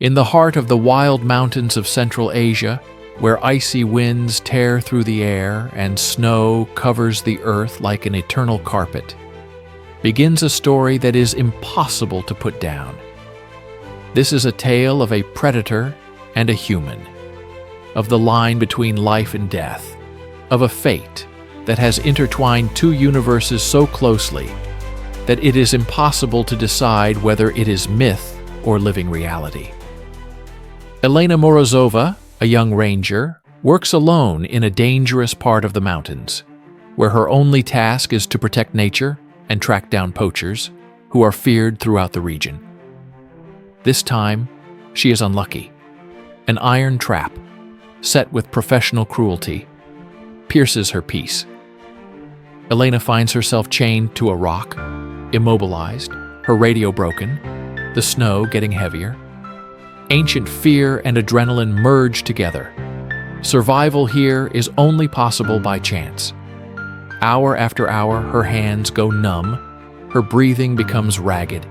In the heart of the wild mountains of Central Asia, where icy winds tear through the air and snow covers the earth like an eternal carpet, begins a story that is impossible to put down. This is a tale of a predator and a human, of the line between life and death, of a fate that has intertwined two universes so closely that it is impossible to decide whether it is myth or living reality. Elena Morozova, a young ranger, works alone in a dangerous part of the mountains, where her only task is to protect nature and track down poachers, who are feared throughout the region. This time, she is unlucky. An iron trap, set with professional cruelty, pierces her peace. Elena finds herself chained to a rock, immobilized, her radio broken, the snow getting heavier. Ancient fear and adrenaline merge together. Survival here is only possible by chance. Hour after hour, her hands go numb, her breathing becomes ragged,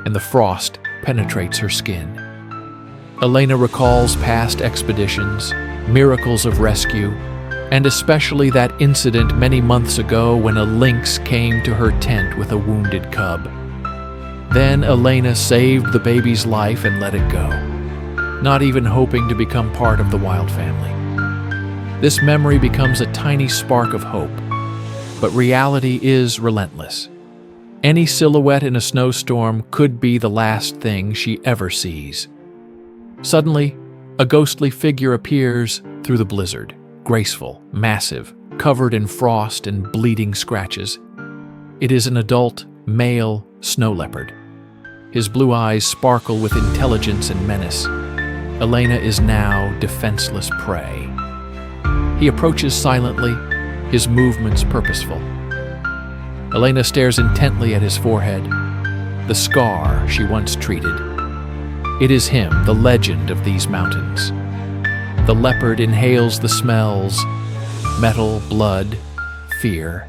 and the frost penetrates her skin. Elena recalls past expeditions, miracles of rescue, and especially that incident many months ago when a lynx came to her tent with a wounded cub. Then Elena saved the baby's life and let it go, not even hoping to become part of the wild family. This memory becomes a tiny spark of hope, but reality is relentless. Any silhouette in a snowstorm could be the last thing she ever sees. Suddenly, a ghostly figure appears through the blizzard, graceful, massive, covered in frost and bleeding scratches. It is an adult, male SnowLeopard. His blue eyes sparkle with intelligence and menace. Elena is now defenseless prey. He approaches silently, his movements purposeful. Elena stares intently at his forehead, the scar she once treated. It is him, the legend of these mountains. The leopard inhales the smells, metal, blood, fear.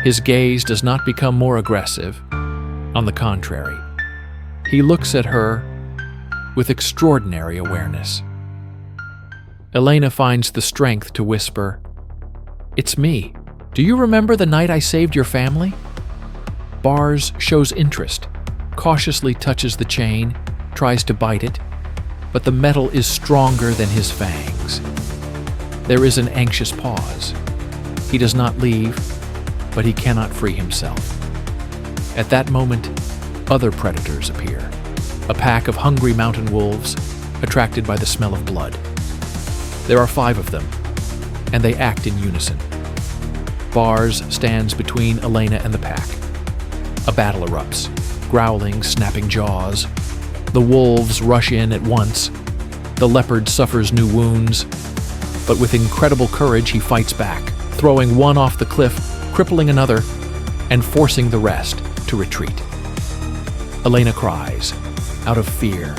His gaze does not become more aggressive. On the contrary, he looks at her with extraordinary awareness. Elena finds the strength to whisper, "It's me. Do you remember the night I saved your family?" Bars shows interest, cautiously touches the chain, tries to bite it, but the metal is stronger than his fangs. There is an anxious pause. He does not leave, but he cannot free himself. At that moment, other predators appear, a pack of hungry mountain wolves attracted by the smell of blood. There are 5 of them, and they act in unison. Bars stands between Elena and the pack. A battle erupts, growling, snapping jaws. The wolves rush in at once. The leopard suffers new wounds, but with incredible courage he fights back, throwing one off the cliff, crippling another, and forcing the rest to retreat. Elena cries, out of fear,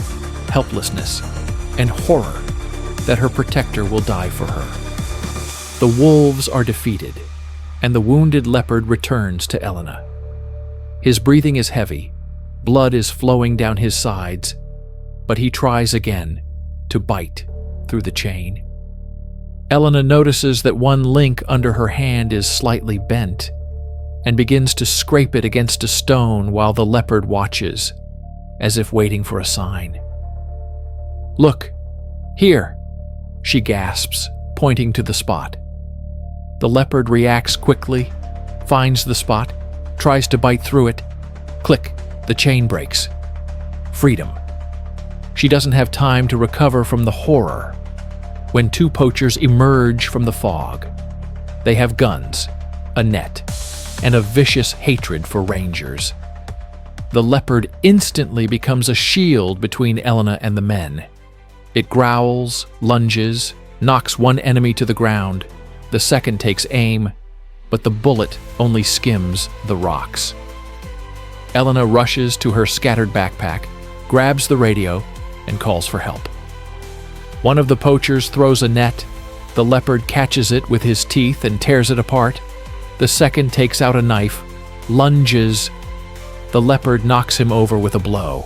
helplessness, and horror that her protector will die for her. The wolves are defeated, and the wounded leopard returns to Elena. His breathing is heavy, blood is flowing down his sides, but he tries again to bite through the chain. Elena notices that one link under her hand is slightly bent and begins to scrape it against a stone while the leopard watches, as if waiting for a sign. "Look, here," she gasps, pointing to the spot. The leopard reacts quickly, finds the spot, tries to bite through it. Click, the chain breaks. Freedom. She doesn't have time to recover from the horror when 2 poachers emerge from the fog. They have guns, a net, and a vicious hatred for rangers. The leopard instantly becomes a shield between Elena and the men. It growls, lunges, knocks one enemy to the ground. The second takes aim, but the bullet only skims the rocks. Elena rushes to her scattered backpack, grabs the radio, and calls for help. One of the poachers throws a net. The leopard catches it with his teeth and tears it apart. The second takes out a knife, lunges. The leopard knocks him over with a blow.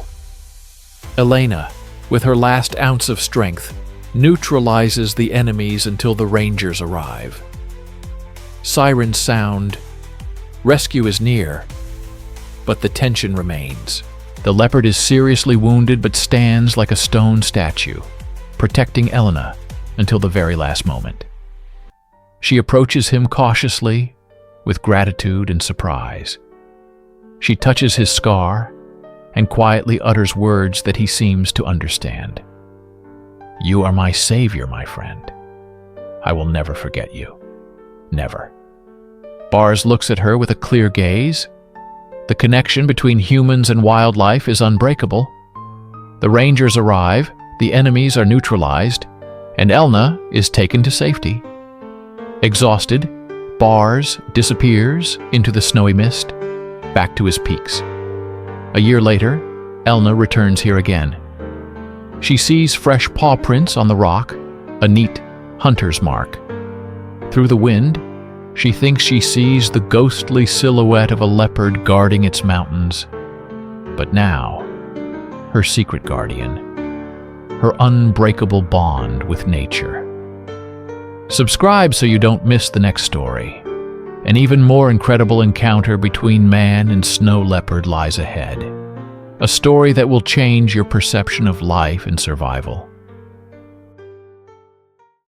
Elena, with her last ounce of strength, neutralizes the enemies until the Rangers arrive. Sirens sound. Rescue is near, but the tension remains. The leopard is seriously wounded but stands like a stone statue, protecting Elena until the very last moment. She approaches him cautiously, with gratitude and surprise. She touches his scar and quietly utters words that he seems to understand. "You are my savior, my friend. I will never forget you. Never." Bars looks at her with a clear gaze. The connection between humans and wildlife is unbreakable. The Rangers arrive, the enemies are neutralized, and Elna is taken to safety. Exhausted, Bars disappears into the snowy mist, back to his peaks. A year later, Elna returns here again. She sees fresh paw prints on the rock, a neat hunter's mark. Through the wind, she thinks she sees the ghostly silhouette of a leopard guarding its mountains. But now, her secret guardian, her unbreakable bond with nature. Subscribe so you don't miss the next story. An even more incredible encounter between man and snow leopard lies ahead. A story that will change your perception of life and survival.